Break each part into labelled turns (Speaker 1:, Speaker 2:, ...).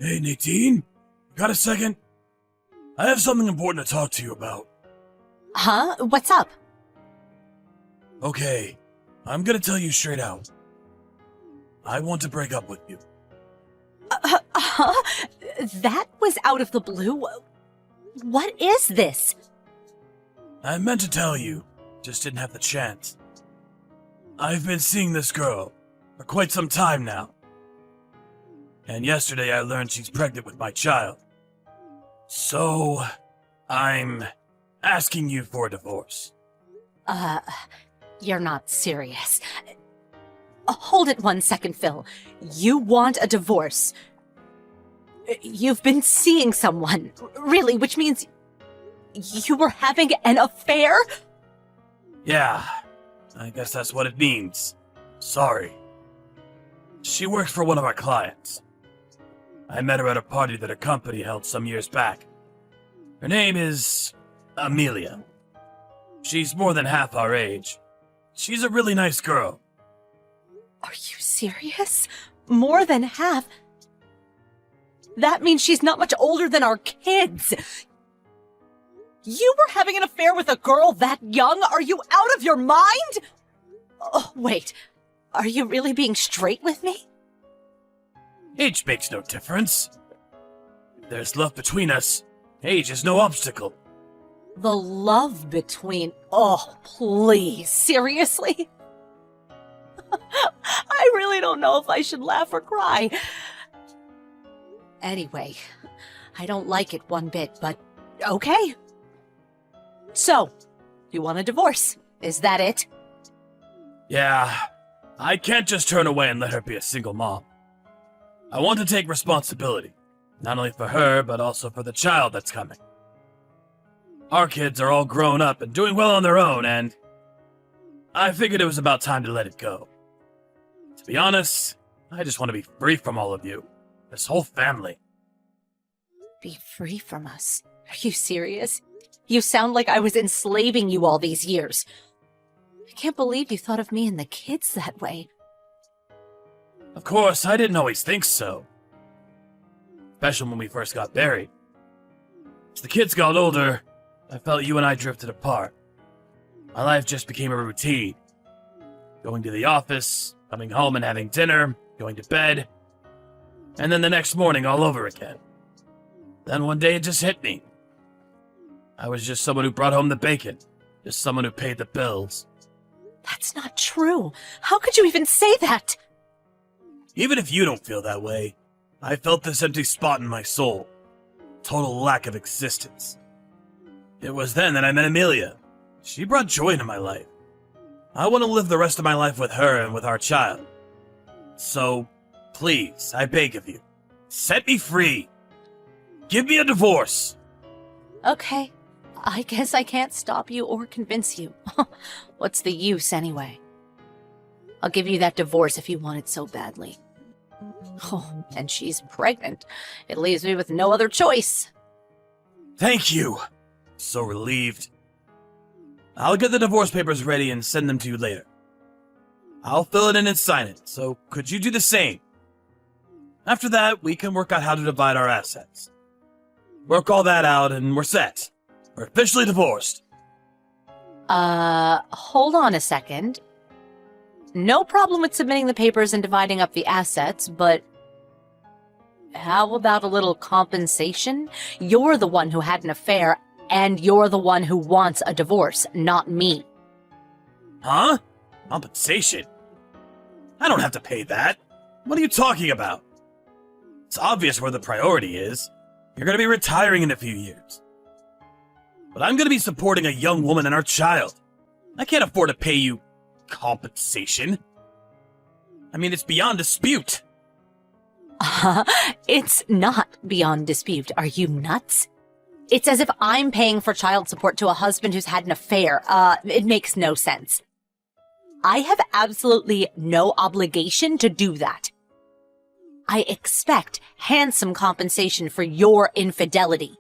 Speaker 1: Hey, Nadine? Got a second? I have something important to talk to you about.
Speaker 2: Huh? What's up?
Speaker 1: Okay, I'm gonna tell you straight out. I want to break up with you.
Speaker 2: Huh? That was out of the blue? What is this?
Speaker 1: I meant to tell you, just didn't have the chance. I've been seeing this girl for quite some time now. And yesterday I learned she's pregnant with my child. So, I'm asking you for a divorce.
Speaker 2: You're not serious. Hold it 1 second, Phil. You want a divorce. You've been seeing someone, really, which means you were having an affair?
Speaker 1: Yeah, I guess that's what it means. Sorry. She works for one of our clients. I met her at a party that her company held some years back. Her name is Amelia. She's more than half our age. She's a really nice girl.
Speaker 2: Are you serious? More than half? That means she's not much older than our kids. You were having an affair with a girl that young? Are you out of your mind? Oh, wait. Are you really being straight with me?
Speaker 1: Age makes no difference. If there's love between us, age is no obstacle.
Speaker 2: The love between... Oh, please. Seriously? I really don't know if I should laugh or cry. Anyway, I don't like it one bit, but okay. So, you want a divorce? Is that it?
Speaker 1: Yeah, I can't just turn away and let her be a single mom. I want to take responsibility, not only for her, but also for the child that's coming. Our kids are all grown up and doing well on their own, and I figured it was about time to let it go. To be honest, I just want to be free from all of you, this whole family.
Speaker 2: Be free from us? Are you serious? You sound like I was enslaving you all these years. I can't believe you thought of me and the kids that way.
Speaker 1: Of course, I didn't always think so. Especially when we first got married. As the kids got older, I felt you and I drifted apart. My life just became a routine. Going to the office, coming home and having dinner, going to bed, and then the next morning all over again. Then one day it just hit me. I was just someone who brought home the bacon, just someone who paid the bills.
Speaker 2: That's not true. How could you even say that?
Speaker 1: Even if you don't feel that way, I felt this empty spot in my soul. Total lack of existence. It was then that I met Amelia. She brought joy into my life. I want to live the rest of my life with her and with our child. So, please, I beg of you, set me free. Give me a divorce.
Speaker 2: Okay, I guess I can't stop you or convince you. What's the use anyway? I'll give you that divorce if you want it so badly. Oh, and she's pregnant. It leaves me with no other choice.
Speaker 1: Thank you. So relieved. I'll get the divorce papers ready and send them to you later. I'll fill it in and sign it, so could you do the same? After that, we can work out how to divide our assets. Work all that out and we're set. We're officially divorced.
Speaker 2: Hold on a second. No problem with submitting the papers and dividing up the assets, but how about a little compensation? You're the one who had an affair, and you're the one who wants a divorce, not me.
Speaker 1: Huh? Compensation? I don't have to pay that. What are you talking about? It's obvious where the priority is. You're going to be retiring in a few years. But I'm going to be supporting a young woman and our child. I can't afford to pay you compensation. I mean, it's beyond dispute.
Speaker 2: It's not beyond dispute. Are you nuts? It's as if I'm paying for child support to a husband who's had an affair. It makes no sense. I have absolutely no obligation to do that. I expect handsome compensation for your infidelity.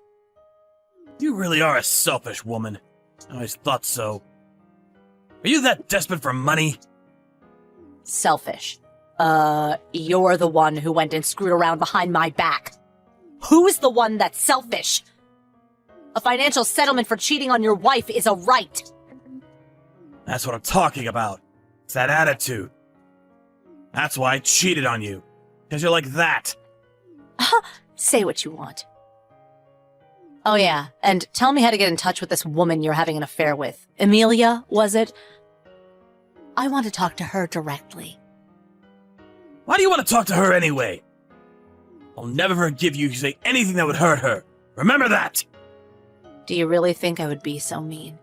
Speaker 1: You really are a selfish woman. I always thought so. Are you that desperate for money?
Speaker 2: Selfish. You're the one who went and screwed around behind my back. Who's the one that's selfish? A financial settlement for cheating on your wife is a right.
Speaker 1: That's what I'm talking about. It's that attitude. That's why I cheated on you. Because you're like that.
Speaker 2: Say what you want. Oh yeah, and tell me how to get in touch with this woman you're having an affair with. Amelia, was it? I want to talk to her directly.
Speaker 1: Why do you want to talk to her anyway? I'll never forgive you if you say anything that would hurt her. Remember that!
Speaker 2: Do you really think I would be so mean?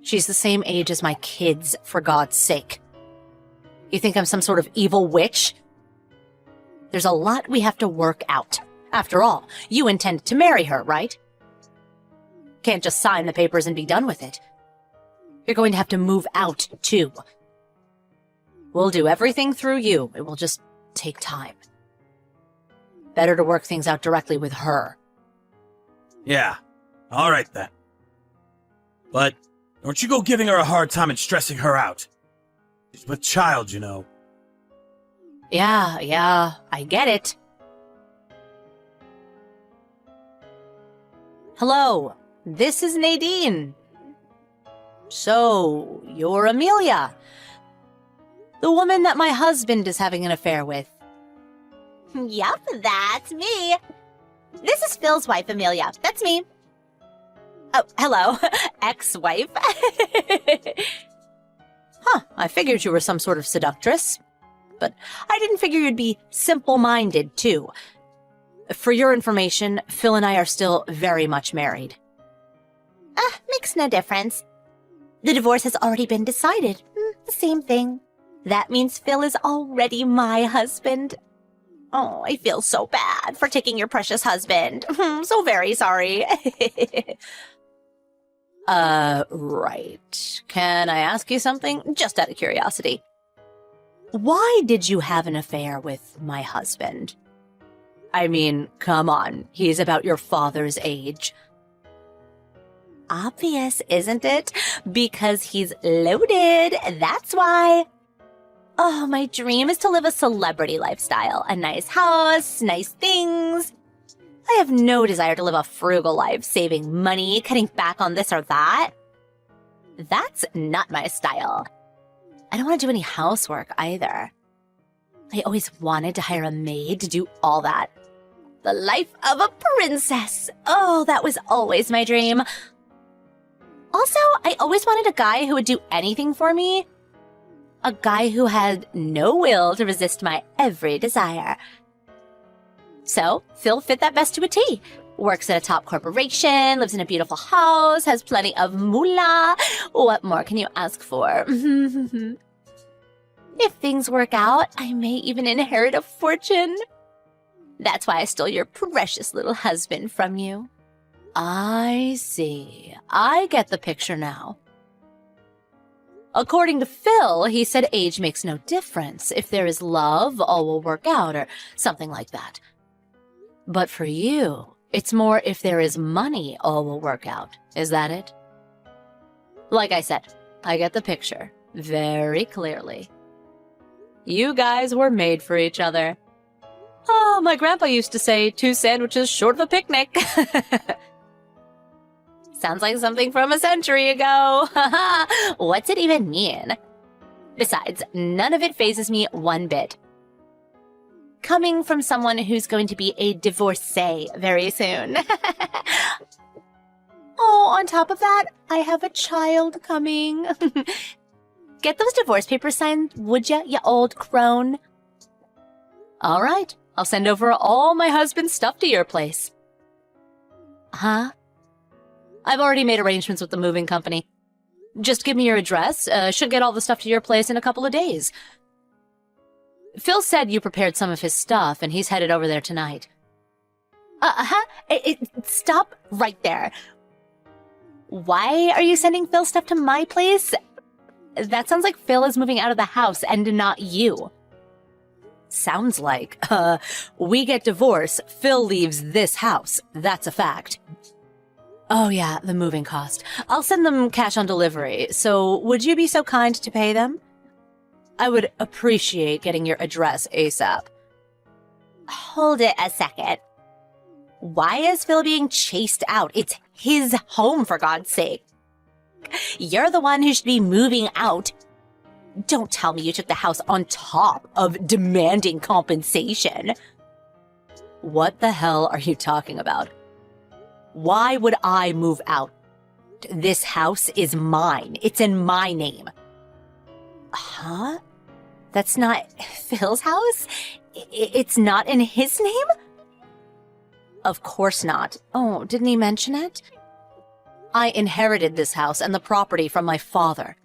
Speaker 2: She's the same age as my kids, for God's sake. You think I'm some sort of evil witch? There's a lot we have to work out. After all, you intended to marry her, right? Can't just sign the papers and be done with it. You're going to have to move out, too. We'll do everything through you. It will just take time. Better to work things out directly with her.
Speaker 1: Yeah, alright then. But don't you go giving her a hard time and stressing her out. She's with child, you know.
Speaker 2: Yeah, I get it. Hello, this is Nadine. So, you're Amelia. The woman that my husband is having an affair with.
Speaker 3: Yup, that's me. This is Phil's wife, Amelia. That's me.
Speaker 2: Oh, hello, ex-wife. I figured you were some sort of seductress. But I didn't figure you'd be simple-minded, too. For your information, Phil and I are still very much married.
Speaker 3: Makes no difference. The divorce has already been decided. The same thing. That means Phil is already my husband. Oh, I feel so bad for taking your precious husband. So very sorry.
Speaker 2: Right. Can I ask you something? Just out of curiosity. Why did you have an affair with my husband? I mean, come on, he's about your father's age.
Speaker 3: Obvious, isn't it? Because he's loaded, that's why. Oh, my dream is to live a celebrity lifestyle. A nice house, nice things. I have no desire to live a frugal life, saving money, cutting back on this or that. That's not my style. I don't want to do any housework either. I always wanted to hire a maid to do all that. The life of a princess. Oh, that was always my dream. Also, I always wanted a guy who would do anything for me. A guy who had no will to resist my every desire. So, Phil fit that best to a T. Works at a top corporation, lives in a beautiful house, has plenty of moolah. What more can you ask for? If things work out, I may even inherit a fortune. That's why I stole your precious little husband from you.
Speaker 2: I see. I get the picture now. According to Phil, he said age makes no difference. If there is love, all will work out, or something like that. But for you, it's more if there is money, all will work out. Is that it? Like I said, I get the picture very clearly. You guys were made for each other. Oh, my grandpa used to say 2 sandwiches short of a picnic.
Speaker 3: Sounds like something from a century ago. What's it even mean? Besides, none of it phases me one bit. Coming from someone who's going to be a divorcee very soon. Oh, on top of that, I have a child coming. Get those divorce papers signed, would ya, you old crone?
Speaker 2: All right, I'll send over all my husband's stuff to your place.
Speaker 3: Huh?
Speaker 2: I've already made arrangements with the moving company. Just give me your address. Should get all the stuff to your place in a couple of days. Phil said you prepared some of his stuff, and he's headed over there tonight.
Speaker 3: Stop right there. Why are you sending Phil stuff to my place? That sounds like Phil is moving out of the house and not you.
Speaker 2: Sounds like, we get divorced, Phil leaves this house. That's a fact. Oh yeah, the moving cost. I'll send them cash on delivery, so would you be so kind to pay them? I would appreciate getting your address ASAP.
Speaker 3: Hold it a second.
Speaker 2: Why is Phil being chased out? It's his home, for God's sake. You're the one who should be moving out. Don't tell me you took the house on top of demanding compensation. What the hell are you talking about? Why would I move out? This house is mine. It's in my name. Huh? That's not Phil's house? It's not in his name? Of course not. Oh, didn't he mention it? I inherited this house and the property from my father.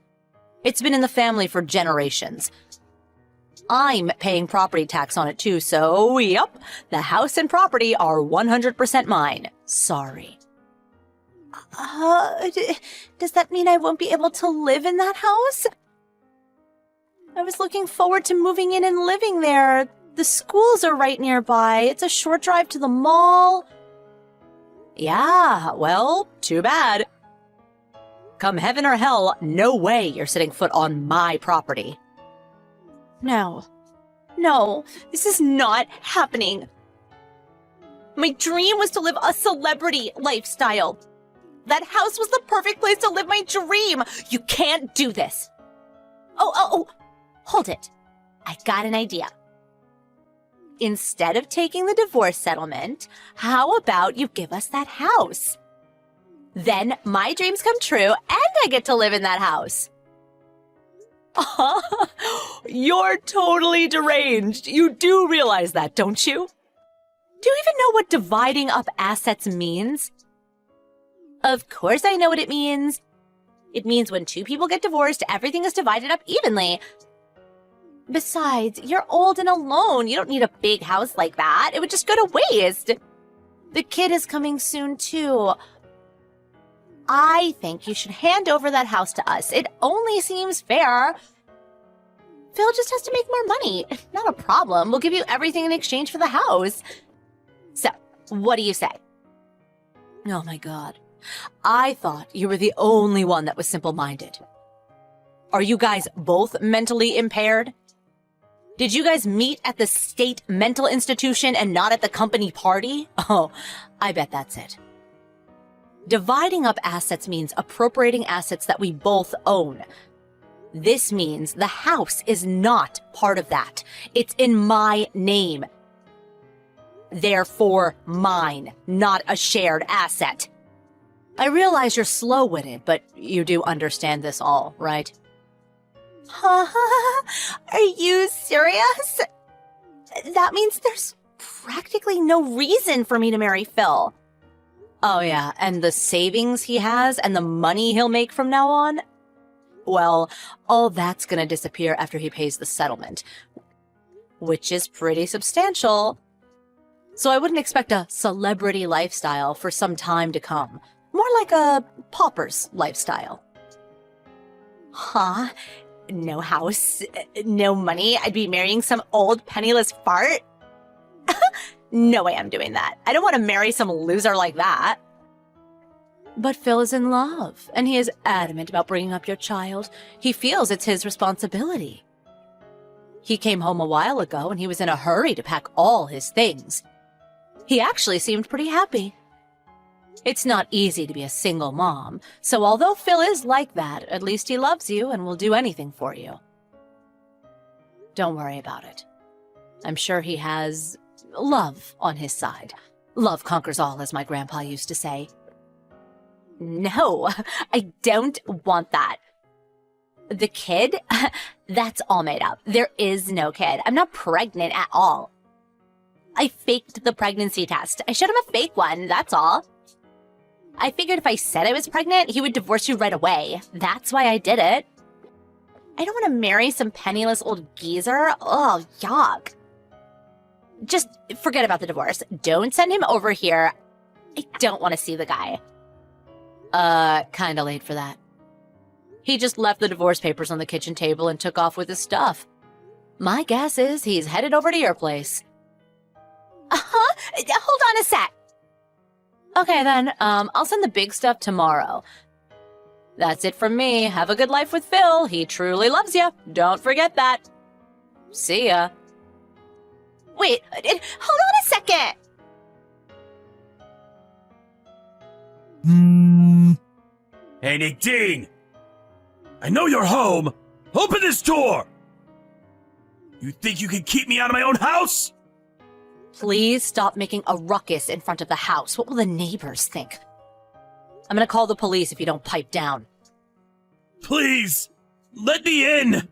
Speaker 2: It's been in the family for generations. I'm paying property tax on it too, so yep, the house and property are 100% mine. Sorry. Does that mean I won't be able to live in that house? I was looking forward to moving in and living there. The schools are right nearby. It's a short drive to the mall. Yeah, well, too bad. Come heaven or hell, no way you're setting foot on my property. No, this is not happening. My dream was to live a celebrity lifestyle. That house was the perfect place to live my dream. You can't do this. Oh, hold it. I got an idea. Instead of taking the divorce settlement, how about you give us that house? Then my dreams come true and I get to live in that house. You're totally deranged. You do realize that, don't you? Do you even know what dividing up assets means? Of course I know what it means. It means when two people get divorced, everything is divided up evenly. Besides, you're old and alone. You don't need a big house like that. It would just go to waste. The kid is coming soon, too. I think you should hand over that house to us. It only seems fair. Phil just has to make more money. Not a problem. We'll give you everything in exchange for the house. So, what do you say? Oh my God. I thought you were the only one that was simple-minded. Are you guys both mentally impaired? Did you guys meet at the state mental institution and not at the company party? Oh, I bet that's it. Dividing up assets means appropriating assets that we both own. This means the house is not part of that. It's in my name. Therefore, mine, not a shared asset. I realize you're slow-witted, but you do understand this all, right? Are you serious? That means there's practically no reason for me to marry Phil. Oh yeah, and the savings he has and the money he'll make from now on? Well, all that's gonna disappear after he pays the settlement, which is pretty substantial. So I wouldn't expect a celebrity lifestyle for some time to come. More like a pauper's lifestyle. Huh? No house, no money. I'd be marrying some old penniless fart? No way I'm doing that. I don't want to marry some loser like that. But Phil is in love, and he is adamant about bringing up your child. He feels it's his responsibility. He came home a while ago, and he was in a hurry to pack all his things. He actually seemed pretty happy. It's not easy to be a single mom, so although Phil is like that, at least he loves you and will do anything for you. Don't worry about it. I'm sure he has love on his side. Love conquers all, as my grandpa used to say. No, I don't want that. The kid? That's all made up. There is no kid. I'm not pregnant at all. I faked the pregnancy test. I showed him a fake one, that's all. I figured if I said I was pregnant, he would divorce you right away. That's why I did it. I don't want to marry some penniless old geezer. Oh, yuck. Just forget about the divorce. Don't send him over here. I don't want to see the guy. Kinda late for that. He just left the divorce papers on the kitchen table and took off with his stuff. My guess is he's headed over to your place. Hold on a sec. Okay then, I'll send the big stuff tomorrow. That's it from me. Have a good life with Phil. He truly loves you. Don't forget that. See ya. Wait, hold on a second.
Speaker 1: Hey, Nadine! I know you're home! Open this door! You think you can keep me out of my own house?
Speaker 2: Please stop making a ruckus in front of the house. What will the neighbors think? I'm gonna call the police if you don't pipe down.
Speaker 1: Please! Let me in!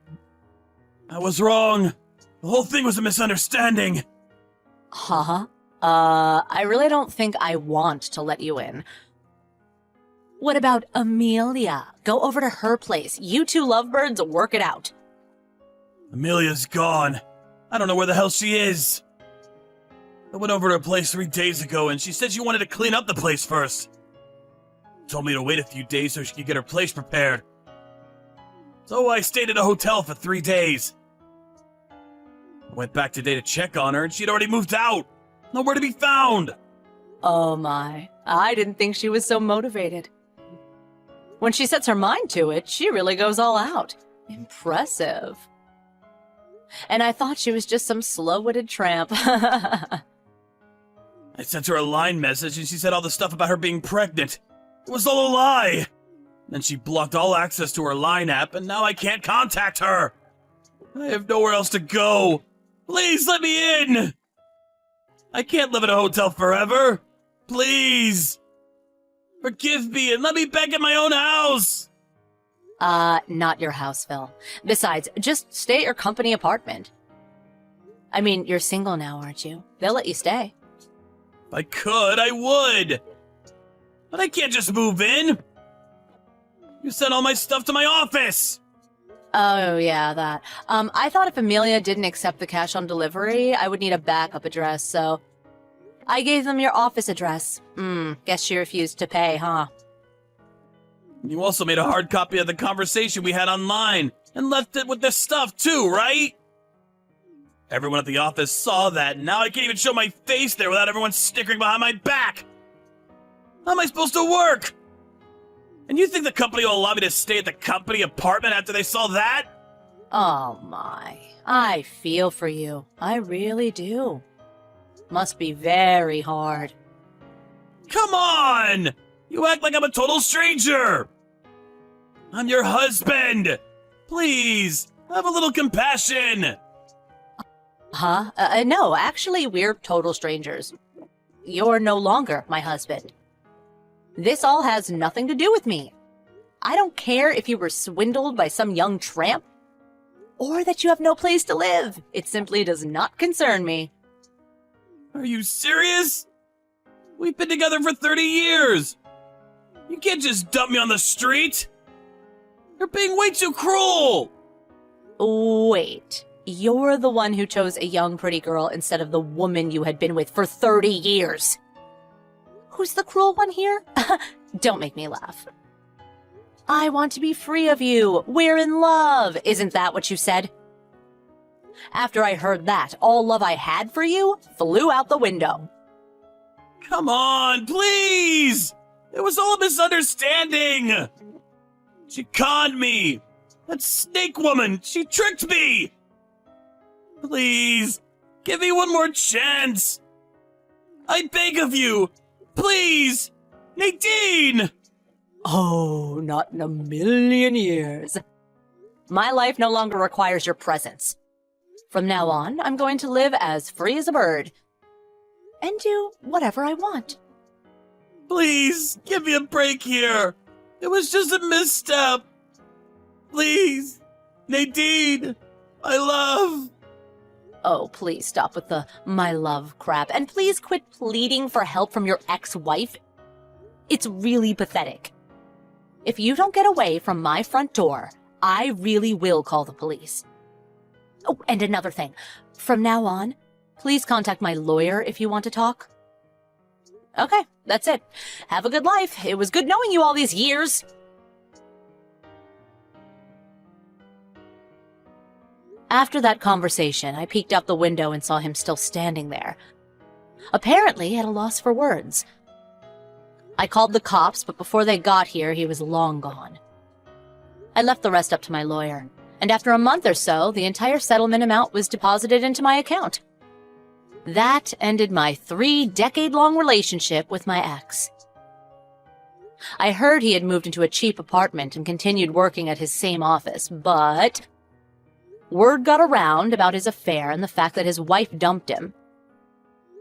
Speaker 1: I was wrong. The whole thing was a misunderstanding.
Speaker 2: Huh? I really don't think I want to let you in. What about Amelia? Go over to her place. You two lovebirds work it out.
Speaker 1: Amelia's gone. I don't know where the hell she is. I went over to her place 3 days ago and she said she wanted to clean up the place first. Told me to wait a few days so she could get her place prepared. So I stayed at a hotel for 3 days. I went back today to check on her and she'd already moved out. Nowhere to be found.
Speaker 2: Oh my, I didn't think she was so motivated. When she sets her mind to it, she really goes all out. Impressive. And I thought she was just some slow-witted tramp.
Speaker 1: I sent her a line message and she said all the stuff about her being pregnant. It was all a lie. Then she blocked all access to her Line app and now I can't contact her. I have nowhere else to go. Please let me in. I can't live in a hotel forever. Please. Forgive me and let me back in my own house.
Speaker 2: Not your house, Phil. Besides, just stay at your company apartment. I mean, you're single now, aren't you? They'll let you stay.
Speaker 1: If I could, I would. But I can't just move in. You sent all my stuff to my office.
Speaker 2: Oh, yeah, that. I thought if Amelia didn't accept the cash on delivery, I would need a backup address, so I gave them your office address. Guess she refused to pay, huh?
Speaker 1: You also made a hard copy of the conversation we had online and left it with this stuff too, right? Everyone at the office saw that, and now I can't even show my face there without everyone snickering behind my back. How am I supposed to work? And you think the company will allow me to stay at the company apartment after they saw that?
Speaker 2: Oh my, I feel for you. I really do. Must be very hard.
Speaker 1: Come on! You act like I'm a total stranger! I'm your husband! Please, have a little compassion!
Speaker 2: Huh? No, actually, we're total strangers. You're no longer my husband. This all has nothing to do with me. I don't care if you were swindled by some young tramp, or that you have no place to live. It simply does not concern me.
Speaker 1: Are you serious? We've been together for 30 years! You can't just dump me on the street! You're being way too cruel!
Speaker 2: Wait, you're the one who chose a young pretty girl instead of the woman you had been with for 30 years. Who's the cruel one here? Don't make me laugh. I want to be free of you. We're in love. Isn't that what you said? After I heard that, all love I had for you flew out the window.
Speaker 1: Come on, please! It was all a misunderstanding! She conned me! That snake woman, she tricked me! Please, give me one more chance! I beg of you! Please! Nadine!
Speaker 2: Oh, not in a million years. My life no longer requires your presence. From now on, I'm going to live as free as a bird. And do whatever I want.
Speaker 1: Please, give me a break here. It was just a misstep. Please, Nadine, my love.
Speaker 2: Oh, please stop with the my love crap. And please quit pleading for help from your ex-wife. It's really pathetic. If you don't get away from my front door, I really will call the police. Oh, and another thing. From now on, please contact my lawyer if you want to talk. Okay, that's it. Have a good life. It was good knowing you all these years. After that conversation, I peeked out the window and saw him still standing there. Apparently at a loss for words. I called the cops, but before they got here, he was long gone. I left the rest up to my lawyer, and after a month or so, the entire settlement amount was deposited into my account. That ended my 3-decade-long relationship with my ex. I heard he had moved into a cheap apartment and continued working at his same office, but word got around about his affair and the fact that his wife dumped him.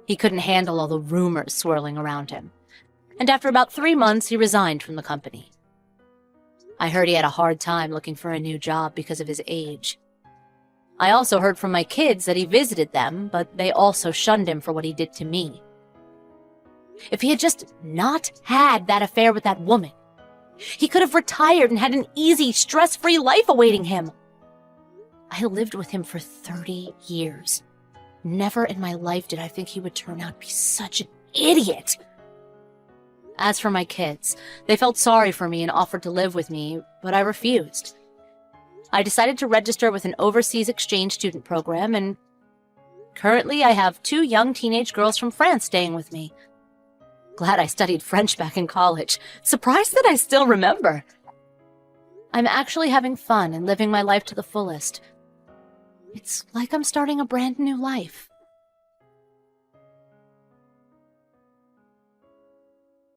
Speaker 2: He couldn't handle all the rumors swirling around him, and after about 3 months, he resigned from the company. I heard he had a hard time looking for a new job because of his age. I also heard from my kids that he visited them, but they also shunned him for what he did to me. If he had just not had that affair with that woman, he could have retired and had an easy, stress-free life awaiting him. I lived with him for 30 years. Never in my life did I think he would turn out to be such an idiot. As for my kids, they felt sorry for me and offered to live with me, but I refused. I decided to register with an overseas exchange student program, and currently I have 2 young teenage girls from France staying with me. Glad I studied French back in college. Surprised that I still remember. I'm actually having fun and living my life to the fullest. It's like I'm starting a brand new life.